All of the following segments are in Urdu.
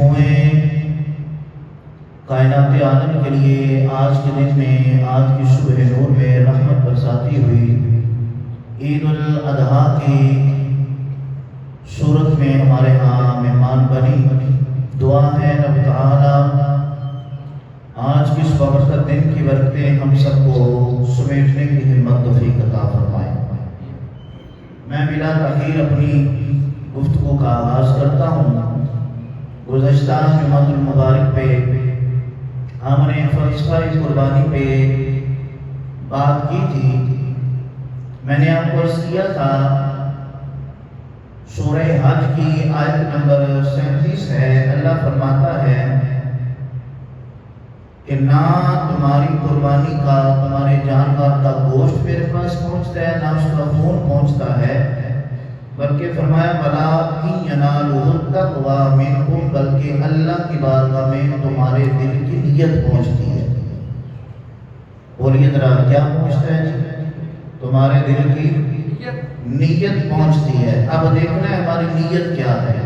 مجموعے کائنات عالم کے لیے آج کے دن میں، آج کی صبح نور میں رحمت برساتی ہوئی عید الاضحیٰ کی صورت میں ہمارے ہاں مہمان بنی، دعا ہے رب تعالی آج کی اس بابرکت دن کی برکتیں ہم سب کو سمیٹنے کی ہمت توفیق عطا فرمائے۔ میں بلا تاخیر اپنی گفتگو کا آغاز کرتا ہوں۔ گزشتہ جمعۃ المبارک پہ ہم نے فلسفہ قربانی پہ بات کی تھی۔ میں نے آپ کو عرض کیا تھا سورہ حج کی آیت نمبر 37 ہے، اللہ فرماتا ہے کہ نہ تمہاری قربانی کا، تمہارے جانور کا گوشت میرے پاس پہنچتا ہے، نہ اس کا خون پہنچتا ہے، بلکہ فرمایا وَلَٰكِن يَنَالُهُ التَّقْوَىٰ مِنكُمْ، بلکہ اللہ کی بارگاہ میں تمہارے دل کی نیت پہنچتی ہے۔ بولیے ذرا کیا پہنچتا ہے جی؟ تمہارے دل کی نیت پہنچتی ہے۔ اب دیکھنا ہے ہماری نیت کیا ہے۔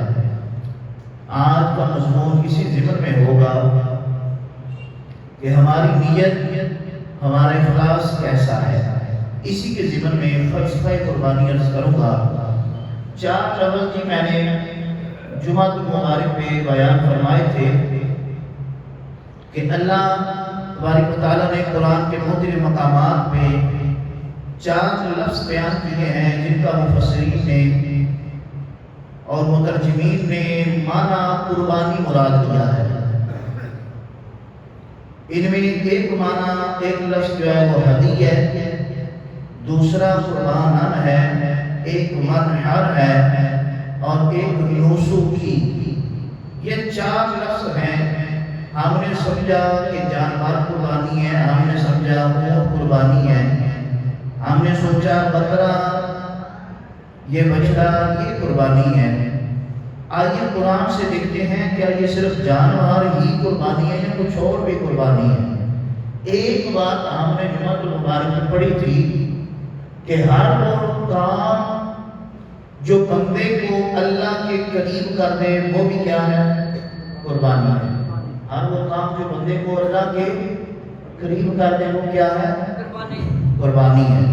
آج کا مضمون اسی ضمن میں ہوگا کہ ہماری نیت، ہمارا اخلاص کیسا ہے۔ اسی کے ضمن میں فلسفہ قربانی عرض کروں گا۔ 4 لفظ جی میں نے جمعۃ المبارک پہ بیان فرمائے تھے کہ اللہ تبارک و تعالیٰ نے قرآن کے مختلف مقامات پہ 4 لفظ بیان کیے ہیں جن کا مفسرین نے اور مترجمین نے معنی قربانی مراد کیا ہے۔ ان میں ایک معنی، ایک لفظ جو ہے وہ ہدی ہے، دوسرا قربانن ہے، ایک منحر ہے اور ایک نسوکی۔ یہ 4 لفظ ہیں۔ ہم نے سمجھا کہ جانور قربانی ہے، ہم نے سمجھا اونٹ قربانی ہے، ہم نے سوچا بکرا، یہ بچڑا، یہ قربانی ہے۔ آئیے قرآن سے دیکھتے ہیں کیا یہ صرف جانور ہی قربانی ہے یا کچھ اور بھی قربانی ہے۔ ایک بات ہم نے جمعۃ المبارک میں پڑھی تھی کہ ہر وہ کام جو بندے کو اللہ کے قریب کر دے وہ بھی کیا ہے؟ قربانی ہے۔ ہر وہ کام جو بندے کو اللہ کے قریب کر دے وہ کیا ہے؟ قربانی ہے۔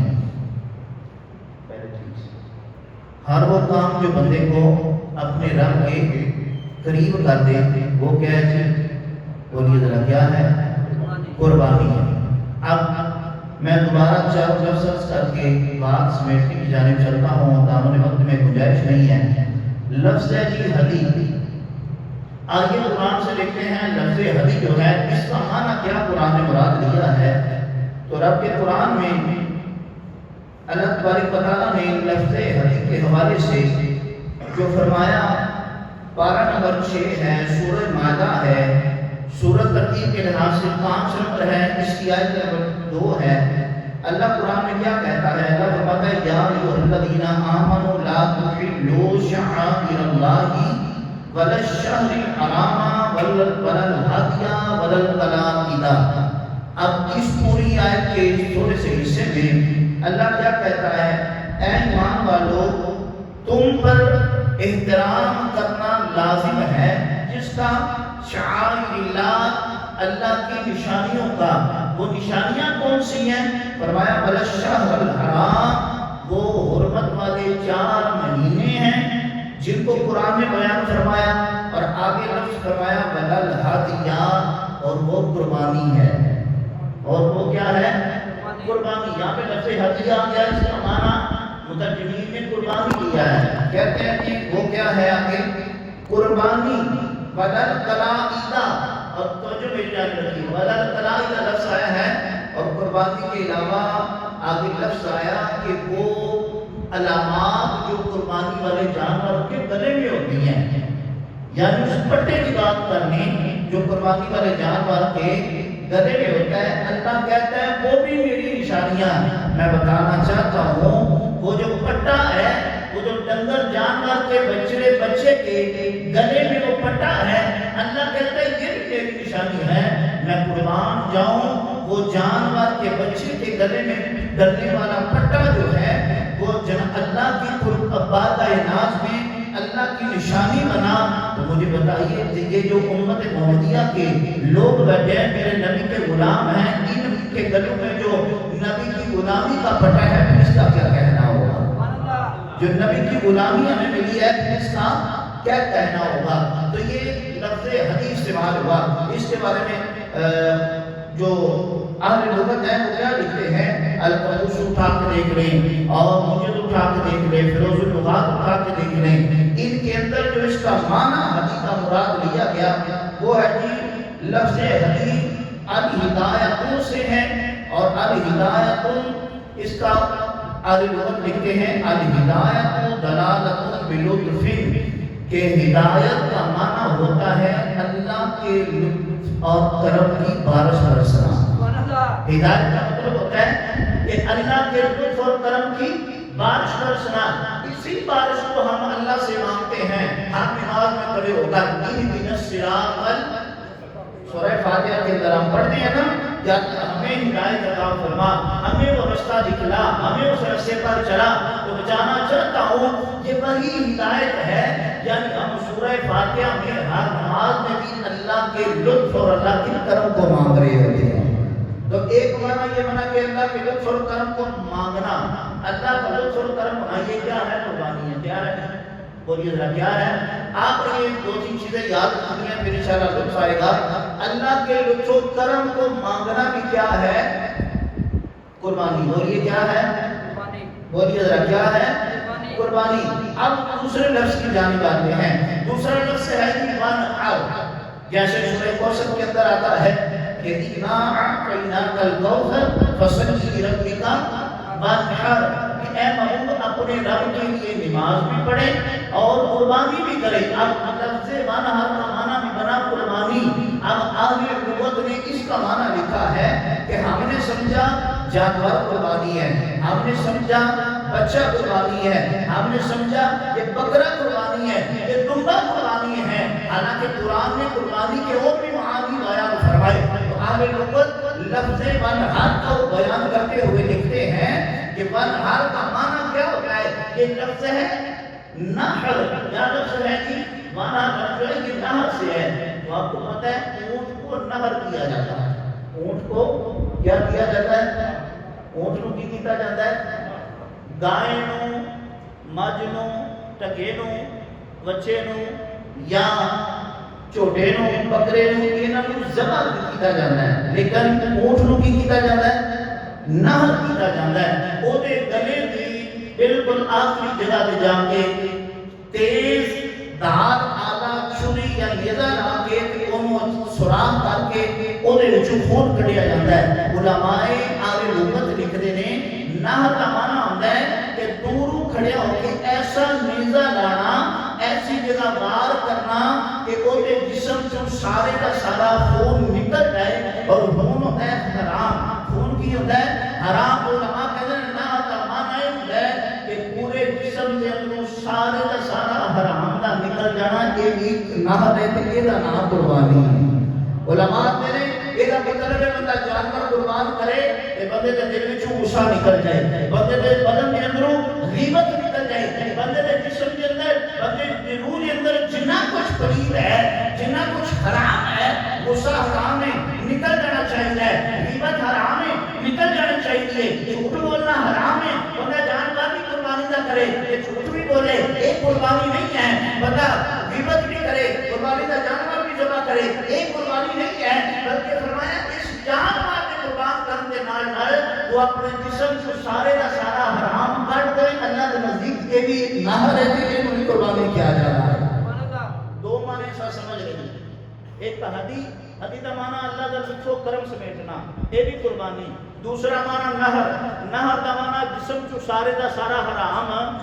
ہر وہ کام جو بندے کو اپنے رب کے قریب کر دے وہ کیا ہے جی؟ بولیے ذرا کیا ہے؟ قربانی ہے۔ اب میں دوبارہ 4 لفظ کر کے بات سمیٹنے کی جانب چلتا ہوں، دامن وقت میں گنجائش نہیں ہے۔ لفظ ہے جی ہدی۔ آئیے قرآن سے دیکھتے ہیں لفظ ہدی جو ہے اس کا معنی کیا قرآن نے مراد لیا ہے۔ تو رب کے قرآن میں اللہ تبارک و تعالیٰ نے لفظ ہدی کے حوالے سے جو فرمایا، پارہ نمبر 6 ہے، سورہ مائدہ ہے، سورت ترتیب کے لحاظ سے 5 نمبر ہے، اس کی آیت نمبر 2 ہے۔ اللہ قرآن میں کیا کہتا ہے؟ اللہ فرماتا ہے یا ایھا الذین آمنوا لا تحلوا شعائر اللہ ولا الشہر الحرام ولا الہدی ولا القلائد۔ اب اس پوری آیت کے تھوڑے سے حصے میں اللہ کیا کہتا ہے؟ اے ایمان والو، تم پر احترام کرنا لازم ہے جس کا شعائر اللہ، اللہ کی نشانیوں کا۔ وہ نشانیاں کون سی ہیں؟ فرمایا ولا الشہر الحرام، وہ حرمت والے 4 مہینے ہیں جن کو قرآن نے بیان فرمایا، اور آگے لفظ فرمایا ولا الہدی، اور وہ قربانی ہے۔ اور وہ کیا ہے؟ قربانی۔ یہاں پہ لفظ ہدی آ گیا، اس کا معنی مترجمین نے قربانی لیا ہے۔ کہتے ہیں کہ وہ کیا ہے آگے؟ قربانی۔ ولا القلائد، اور توجہ میری جانب رکھیے، ولا القلائد لفظ آیا ہے اور قربانی کے علاوہ آگے لفظ آیا کہ وہ علامات جو قربانی والے جانور کے گلے میں ہوتی ہیں، یعنی اس پٹے کی بات کرنی جو قربانی والے جانور کے گلے میں ہوتا ہے۔ اللہ کہتا ہے وہ بھی میری نشانیاں ہیں۔ میں بتانا چاہتا ہوں وہ جو پٹا ہے، وہ جو ڈنگر جانور کے بچے کے گلے میں وہ پٹا ہے، اللہ کہتا ہے یہ بھی میری نشانی ہے۔ میں قربان جاؤں، وہ جانور کے بچے کے گلے میں ڈلنے والا پٹا جو ہے وہ اللہ کی بارگاہ ناز میں اللہ اللہ کی نشانی بنا تو مجھے بتائیے کہ یہ جو امت محمدیہ کے لوگ بیٹھے ہیں میرے نبی کے غلام ہیں، ان کے گلوں میں جو نبی کی غلامی کا پٹا ہے پھر اس کا کیا کہنا ہوگا؟ جو نبی کی غلامی ہمیں ملی ہے پھر اس کا کیا کہنا ہوگا؟ تو یہ لفظ حدیث استعمال ہوا۔ اس کے بارے میں جو اہل لغت ہیں وہ کیا لکھتے ہیں؟ القدس اٹھا کے دیکھ لیں اور مجد اٹھا کے دیکھ لیں، فیروز اللغات اٹھا کے دیکھ لیں، ان کے اندر جو اس کا معنی حدیث کا مراد لیا گیا وہ ہے جی لفظ حدیث الہدایتوں سے ہے، اور الہدایت اس کا اہل لغت لکھتے ہیں الہدایت دلالت بلطف، کہ ہدایت کا معنی ہوتا ہے اللہ کے لطف اور کرم کی بارش برسنا۔ ہدایت کا مطلب ہوتا ہے کہ اللہ کے لطف اور کرم کی بارش برسنا۔ اسی بارش کو ہم اللہ سے مانگتے ہیں ہر نماز میں کھڑے ہو کر، اہدنا الصراط سورہ فاتحہ کے اندر ہم پڑھتے ہیں نا، یا ہمیں ہدایت عطا فرما، ہمیں وہ رستہ دکھلا، ہمیں اس رستے پر چلا تو بچانا چاہتا ہوں، یہ وہی ہدایت ہے۔ یعنی ہم سورہ فاتحہ میں ہر نماز میں بھی اللہ کے لطف اور اللہ کے کرم کو مانگ رہے ہوتے ہیں۔ تو ایک معنی یہ بنا کہ اللہ کے لطف اور کرم کو مانگنا، اللہ کا لطف اور کرم ہونا، یہ کیا ہے؟ قربانی ہے۔ کیا ہے؟ بولیے ذرا کیا ہے؟ آپ نے یہ دو تین چیزیں یاد رکھنی ہیں، پھر انشاءاللہ لطف آئے گا۔ اللہ کے لطف و کرم کو مانگنا بھی کیا ہے؟ قربانی۔ بولیے کیا ہے؟ بولیے ذرا کیا ہے؟ قربانی۔ اب دوسرے لفظ کی جانب آتے ہیں۔ دوسرا لفظ ہے وانحر، جیسے سورہ کوثر کے اندر آتا ہے کہ انا اعطیناک الکوثر فصلی لربک وانحر، کہ اے محبوب اپنے رب کے لیے نماز بھی پڑھے اور قربانی بھی کرے۔ اب لفظ وانحر کا معنی بھی بنا قربانی۔ اب اہل لغت نے اس کا معنی لکھا ہے کہ ہم نے سمجھا جانور قربانی ہے، ہم نے سمجھا بچہ قربانی ہے، ہم نے سمجھا کہ بکرا قربانی ہے، کہ دمبا قربانی ہے، حالانکہ قرآن نے قربانی کے اور بھی معانی بیان فرمائے۔ تو اہل لغت لفظ وانحر کو بیان کرتے ہوئے لکھتے ہیں کہ وانحر کا معنی کیا ہوتا ہے؟ یہ لفظ ہے نحر، کیا لفظ ہے کہ وانحر جو ہے کہ نہر سے ہے۔ تو آپ کو پتہ ہے اونٹ کو نہر کیا جاتا ہے، اونٹ کو کیا کیا جاتا ہے؟ اونٹ کو کی کیتا جاتا ہے؟ گائے نو، مجھ نو، ٹکے نو، بچے نو یا چھوٹے نو، بکرے نو، انہاں نو ذبح کیتا جاتا ہے، لیکن اونٹ نو کی کیتا جاتا ہے؟ نہر کیتا جاتا ہے۔ او دے گلے دی بالکل آخری جگہ تے جا کے تیز دھار آلہ چھری یا نیزہ لا کے انہوں سوراخ کر کے او دے وچوں خون کڈیا جاتا ہے۔ علماء اہل لغت لکھدے نے نہر کا معنی ہوتا ہے کہ دوروں کھڑیا ہو کے ایسا نیزہ لانا، ایسی جگہ وار کرنا کہ وہ جسم سے سارے کا سارا خون نکل جائے، اور خون ہوتا ہے حرام۔ خون کی ہوتا ہے حرام۔ علماء کہتے ہیں نہر کا معنی ہوتا ہے کہ پورے جسم سے اندروں سارے کا سارا حرام دا نکل جانا، یہ ایک نہر ہے تے یہ دا نام قربانی ہے۔ علماء کہتے ہیں ایک مطلب ہے بندہ جانور قربان کرے تے بندے دے دل وچوں غصہ نکل جائے، بندے دے بدن دے اندروں غیبت نکل جائے، بندے دے جسم کے اندر، بندے دے روح کے اندر جنہ کچھ پلید ہے، جنہ کچھ حرام ہے، غصہ حرام ہے، نکل جانا چاہیے، غیبت حرام ہے، نکل جانا چاہیے، جھوٹ بولنا حرام ہے، بندہ جانور بھی قربانی نہ کرے، جھوٹ بھی بولے، ایک قربانی نہیں ہے، بندہ غیبت بھی کرے، قربانی کا جانور بھی ذبح کرے، ایک قربانی نہیں ہے، بلکہ فرمایا اس جانور کے قربان کرنے نال نال وہ اپنے جسم سے سارے کا سارا حرام کٹ دے۔ اللہ کے نزدیک یہ بھی نہر ہے کہ انہیں قربانی کیا جا رہا ہے۔ دو معنی ایسا سمجھ رہے ہیں، ایک ہدی، ہدی کا معنی اللہ کا لطف و کرم سمیٹنا، یہ بھی قربانی۔ دوسرا معنی نہر، نہر کا معنی جسم سے سارے کا سارا حرام،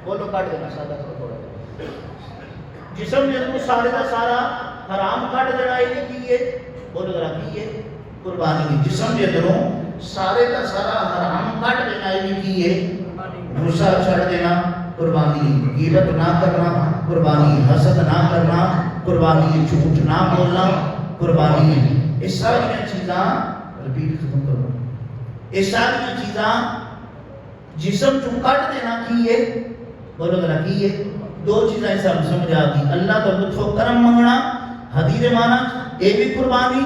بولو کٹ دینا سادہ کرو تھوڑا، جسم کے اندر سارے کا سارا حرام کٹ دینا، یہ کی ہے؟ بولو ذرا کی ہے؟ قربانی۔ جسم کے اندروں سارے کا سارا حرام کٹ دینا، یہ کی ہے؟ غصہ چھڑ دینا، قربانی۔ غیبت نہ کرنا، قربانی۔ حسد نہ کرنا، قربانی۔ جھوٹ نہ بولنا، قربانی۔ یہ ساری چیزاں رپیٹ ختم کرو، یہ ساری چیزاں جسم چوں کٹ دینا کی ہے؟ بولو ذرا کی ہے؟ دو چیزیں سب سمجھ آ گئی، اللہ کا لطف و کرم منگنا حدیث مانا اے بھی قربانی،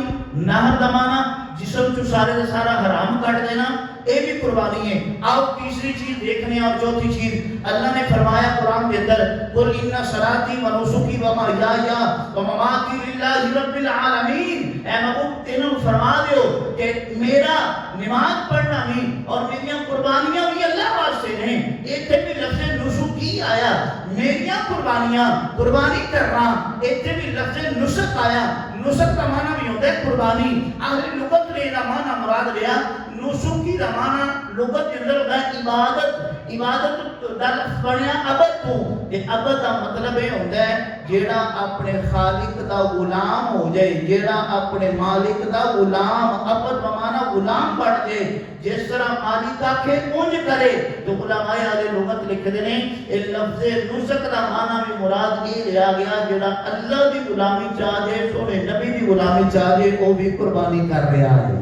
نہر دمانا جسم چو سارے دا سارا حرام کٹ دینا اے بھی قربانی ہے۔ آپ تیسری چیز دیکھنے اور چوتھی چیز اللہ نے فرمایا قرآن کے اندر قل ان صلاتی و نسکی و محیایا و مماتی للہ رب العالمین، اے محبوب تینوں فرما دیو کہ میرا نماز پڑھنا بھی اور میریاں قربانیاں بھی اللہ واسطے ہیں۔ ایتھے بھی لفظ نسکی آیا، میریاں قربانیاں قربانی کر رہا، ایتھے بھی لفظ نسک آیا، نسک کا معنی بھی ہوتا ہے قربانی۔ اہل لغت نے معنی مراد لیا نسکی کا معنی لغت کے اندر ہوتا ہے عبادت، عبادت دا لفظ بنیا عبد تو، کہ عبد کا مطلب یہ ہوتا ہے جیڑا اپنے خالق دا غلام ہو جائے، جیڑا اپنے مالک دا غلام، عبد کا معنی غلام بن جائے، جس طرح مالک آکھے اونج کرے۔ تو علماء اہل لغت لکھتے ہیں اس لفظ نسک کا معنی بھی مراد یہ لیا گیا جیڑا اللہ دی غلامی چاہ جائے، سونے نبی دی غلامی چاہ جائے، وہ بھی قربانی کر رہا ہے۔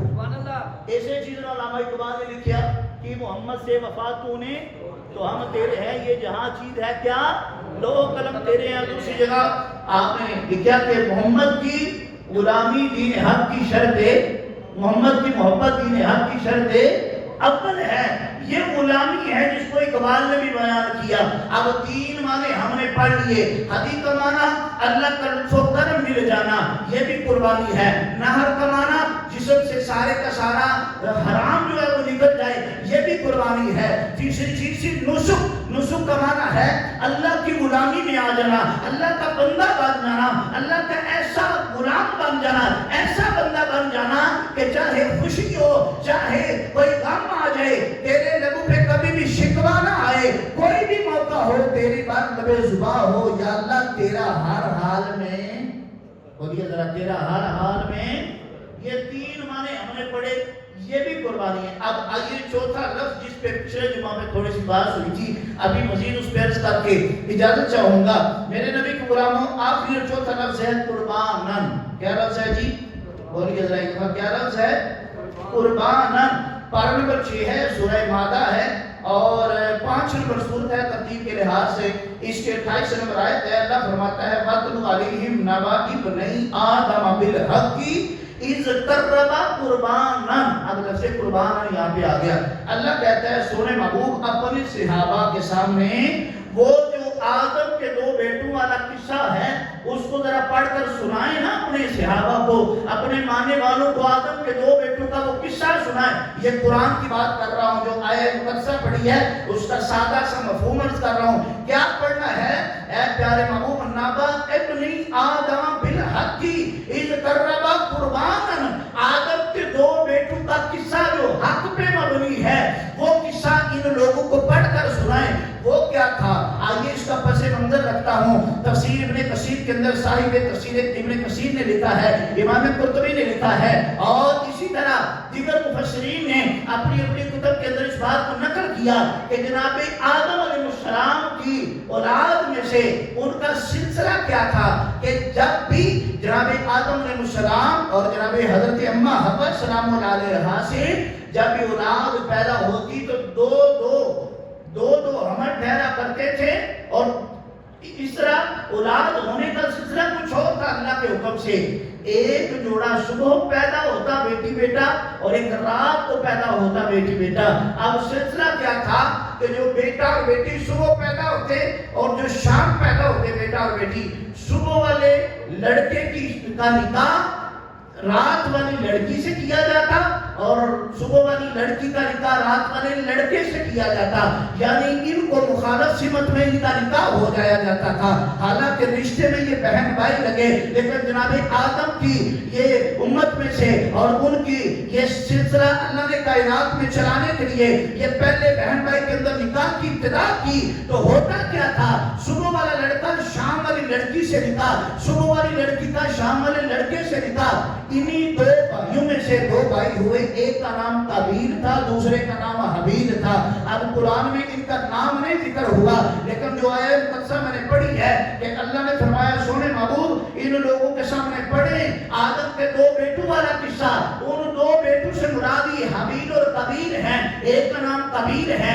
ایسے چیز علامہ اقبال نے لکھیا کہ محمد سے وفات تو نے تو ہم تیرے ہیں، یہ جہاں چیز ہے کیا دو قلم تیرے ہیں۔ دوسری جگہ آپ نے لکھیا کہ محمد کی غلامی دین حق کی شرط ہے، محمد کی محبت دین حق کی شرط ہے اول ہے۔ یہ غلامی ہے جس کو اقبال نے بھی بیان کیا۔ اب تین معنی ہم نے پڑھ لیے، حدیث کا معنی اللہ کا لطف و کرم مل جانا، یہ بھی قربانی ہے۔ نہر کا معنی جسم سے سارے کا سارا حرام جو ہے وہ نکل جائے، یہ بھی قربانی ہے۔ تیسری چیز سی نسک، نسک کا معنی ہے اللہ کی غلامی میں آ جانا، اللہ کا بندہ بن جانا، اللہ کا ایسا غلام بن جانا، ایسا بندہ بن جانا کہ چاہے خوشی ہو چاہے کوئی غم آ جائے، تیرے لبوں پہ کبھی بھی شکوہ نہ آئے، کوئی بھی موقع ہو تیری بات لبے زباں ہو، یا اللہ تیرا ہر حال میں، بولیے ذرا تیرا ہر حال میں۔ یہ تین معنی ہم نے پڑھے، یہ بھی قربانی ہے۔ اب آئیے چوتھا لفظ جس پہ پچھلے جمعہ میں تھوڑی سی بات ہوئی تھی، ابھی مزید اس پہ عرض کر کے اجازت چاہوں گا۔ میرے نبی کے غلاموں آخری اور چوتھا لفظ ہے قربانن۔ کیا لفظ ہے جی؟ بولیے ذرا ایک بار، کیا لفظ ہے؟ قربانن۔ پارہ نمبر 6 ہے، سورہ مائدہ ہے اور 5 نمبر سورت ہے ترتیب کے لحاظ سے۔ اس کے 28 نمبر آیت ہے، اللہ فرماتا ہے وَاتْلُ عَلَيْهِمْ نَبَأَ ابْنَيْ آدَمَ بِالْحَقِّ اِذْ قَرَّبَا قُرْبَانًا۔ اب لفظ قربان یہاں پہ آ گیا۔ اللہ کہتا ہے سونے محبوب اپنے صحابہ کے سامنے وہ جو آدم کے 2 بیٹوں والا قصہ ہے اس کو ذرا پڑھ کر سنائیں نا اپنے صحابہ کو، اپنے ماننے والوں کو آدم کے 2 بیٹوں کا وہ قصہ سنائیں۔ یہ قرآن کی بات کر رہا ہوں، جو آیت مقدسہ پڑھی ہے اس کا سادہ سا مفہوم عرض کر رہا ہوں۔ کیا پڑھنا ہے؟ اے پیارے محبوب نبا ابن آدم بالحق اذ قربا قربانا، آدم کے 2 بیٹوں کا قصہ جو حق پہ مبنی ہے وہ قصہ ان لوگوں کو پڑھ کر سنائیں۔ وہ کیا تھا؟ آئیے اس کا پس منظر رکھتا ہوں۔ تفسیر ابن کثیر کے اندر صاحب تفسیر ابن کثیر نے لکھا ہے، امام قرطبی نے لکھا ہے اور اسی طرح دیگر مفسرین نے اپنی اپنی کتب کے اندر اس بات کو نقل کیا کہ جناب آدم علیہ السلام کی اولاد میں سے ان کا سلسلہ کیا تھا کہ جب بھی جناب آدم علیہ السلام اور جناب حضرت اماں حوا سلام اللہ علیہا سے جب بھی اولاد پیدا ہوتی تو دو حمل ٹھہرا کرتے تھے، اور اس طرح اولاد ہونے کا سلسلہ کچھ اور تھا اللہ کے حکم سے۔ ایک جوڑا صبح پیدا ہوتا بیٹی بیٹا اور ایک رات کو پیدا ہوتا بیٹی بیٹا۔ اب سلسلہ کیا تھا کہ جو بیٹا اور بیٹی صبح پیدا ہوتے اور جو شام پیدا ہوتے بیٹا اور بیٹی، صبح والے لڑکے کا نکاح رات والی لڑکی سے کیا جاتا اور صبح والی لڑکی کا نکاح رات والے لڑکے سے کیا جاتا، یعنی ان کو مخالف سمت میں ان کا نکاح ہو جایا جاتا تھا۔ حالانکہ رشتے میں یہ بہن بھائی لگے، لیکن جناب آدم کی یہ امت میں سے اور ان کی یہ سلسلہ اللہ نے کائنات میں چلانے کے لیے یہ پہلے بہن بھائی کے اندر نکاح کی ابتدا کی۔ تو ہوتا کیا تھا؟ صبح والا لڑکا شام والی لڑکی سے نکاح، صبح والی لڑکی کا شام والے لڑکے سے نکاح۔ انہی 2 بھائیوں میں سے 2 بھائی ہوئے، ایک کا نام قابیل تھا دوسرے کا نام حابیل تھا۔ اب قرآن میں ان کا نام نہیں ذکر ہوا، لیکن جو آیت مقدسہ میں نے پڑھی ہے کہ اللہ نے فرمایا سونے محبوب ان لوگوں کے سامنے پڑھیں آدم کے 2 بیٹوں والا قصہ۔ ان 2 بیٹوں سے مراد حابیل اور قابیل ہیں، ایک کا نام قابیل ہے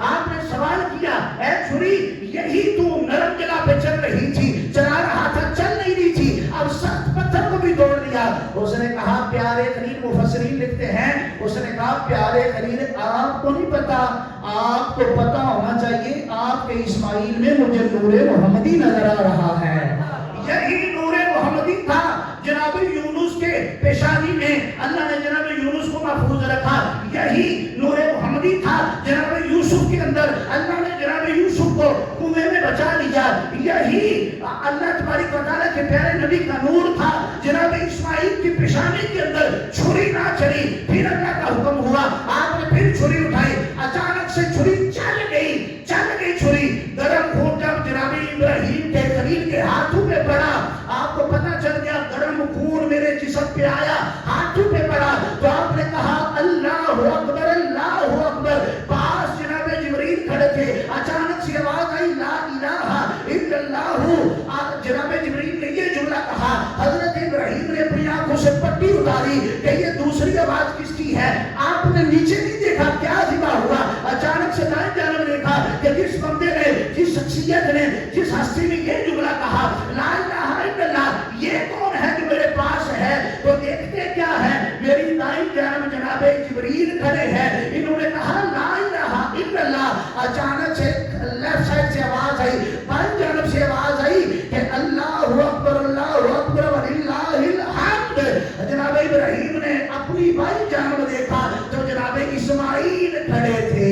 آپ نے سوال کیا اے چھری یہی تو نرم جگہ پہ چل رہی تھی, چلا رہا تھا, چل نہیں رہی تھی, اب سخت پتھر کو بھی توڑ دیا. اس نے کہا پیارے خلیل, مفسرین لکھتے ہیں, اس نے کہا پیارے خلیل آپ کو نہیں پتا, آپ کو پتا ہونا چاہیے آپ کے اسماعیل میں مجھے نور محمدی نظر آ رہا ہے. یہی نور محمدی تھا جناب یونس کے پیشانی میں, اللہ نے جناب یونس کو محفوظ رکھا. یہی نور محمدی تھا جناب یوسف کے اندر, اللہ نے جناب یوسف کو کنویں میں بچا لیا. یہی اللہ تبارک و تعالیٰ کے پیارے نبی کا نور تھا جناب اسماعیل کی پیشانی کے اندر چھری نہ چلی. پھر اللہ کا حکم ہوا, آپ نے پھر چھری اٹھائی, اچانک سے چھری چل گئی چھری. گرم خون جب جناب ابراہیم کے خلیل کے ہاتھوں پہ پڑا, آپ کو پتہ چل گیا گرم خون میرے جسم پہ آیا, ہاتھوں پہ پڑا, تو آپ نے کہا اللہ اکبر اللہ اکبر. پاس جناب جبریل کھڑے تھے, اچانک سے آواز آئی لا الہ الا اللہ. جناب جبریل نے یہ جملہ کہا, حضرت ابراہیم نے اپنی آنکھوں سے پٹی اتاری کہ یہ دوسری آواز کس کی ہے. آپ نے نیچے نہیں دیکھا کیا ذبح ہوا, اچانک سے دائیں جانب دیکھا کہ جس بندے نے, جس شخصیت نے, جس ہستی نے یہ جملہ کہا لا الہ الا اللہ, یہ کون ہے جو میرے پاس ہے. تو دیکھتے کیا ہے, میری دائیں جانب جناب جبریل کھڑے ہیں, انہوں نے کہا لا الہ الا اللہ. اچانک سے لیفٹ سائڈ سے آواز آئی, بائیں جانب سے آواز آئی کہ اللہ اکبر وللہ الحمد. جناب ابراہیم نے اپنی بائیں جانب دیکھا تو جناب اسماعیل کھڑے تھے,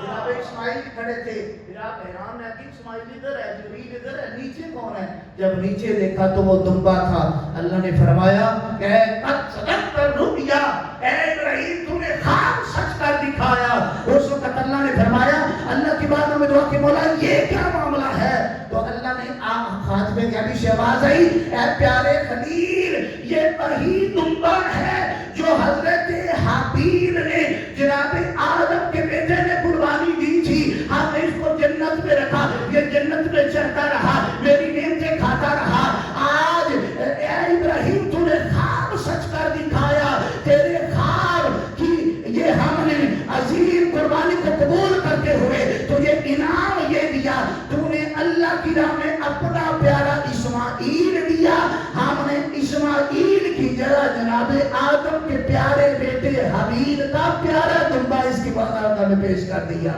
جناب اسماعیل کھڑے تھے. پھر آپ حیران ہیں کہ اسماعیل ادھر ہے, جبریل ادھر ہے, نیچے کون ہے. جب نیچے دیکھا تو وہ دمبا تھا. اللہ نے فرمایا کہ قد صدقت الرؤیا, اے ابراہیم تو نے خواب سچ کر دکھایا. اس وقت اللہ نے فرمایا, اللہ کی بارگاہ میں دعا کی مولا یہ کیا معاملہ ہے. تو اللہ نے ہاتھ میں کبھی سے آواز آئی, اے پیارے خلیل یہ وہی دمبا ہے جو حضرت حابیل نے جناب آدم کے بیٹے نے قربانی دی تھی. ہم نے اس کو جنت میں رکھا, یہ جنت میں چلتا رہا, میری نعمتیں کھاتا رہا. آج اے ابراہیم تو نے خواب سچ کر دکھایا, تیرے خواب کی یہ ہم نے عظیم قربانی کو قبول کرتے ہوئے تو یہ انعام یہ دیا, تو نے اللہ کی راہ میں اپنا پیارا اسماعیل دیا. ہم نے اسماعیل کی جگہ جناب آدم کے پیارے بیٹے حابیل کا پیارا دمبا اس کی بارگاہ میں پیش کر دیا.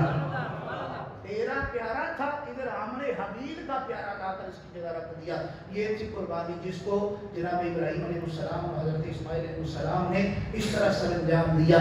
تیرا پیارا تھا, ادھر ہم نے حابیل کا پیارا لا کر اس کی جگہ رکھ دیا. یہ تھی قربانی جس کو جناب ابراہیم علیہ السلام اور حضرت اسماعیل علیہ السلام نے اس طرح سر انجام دیا.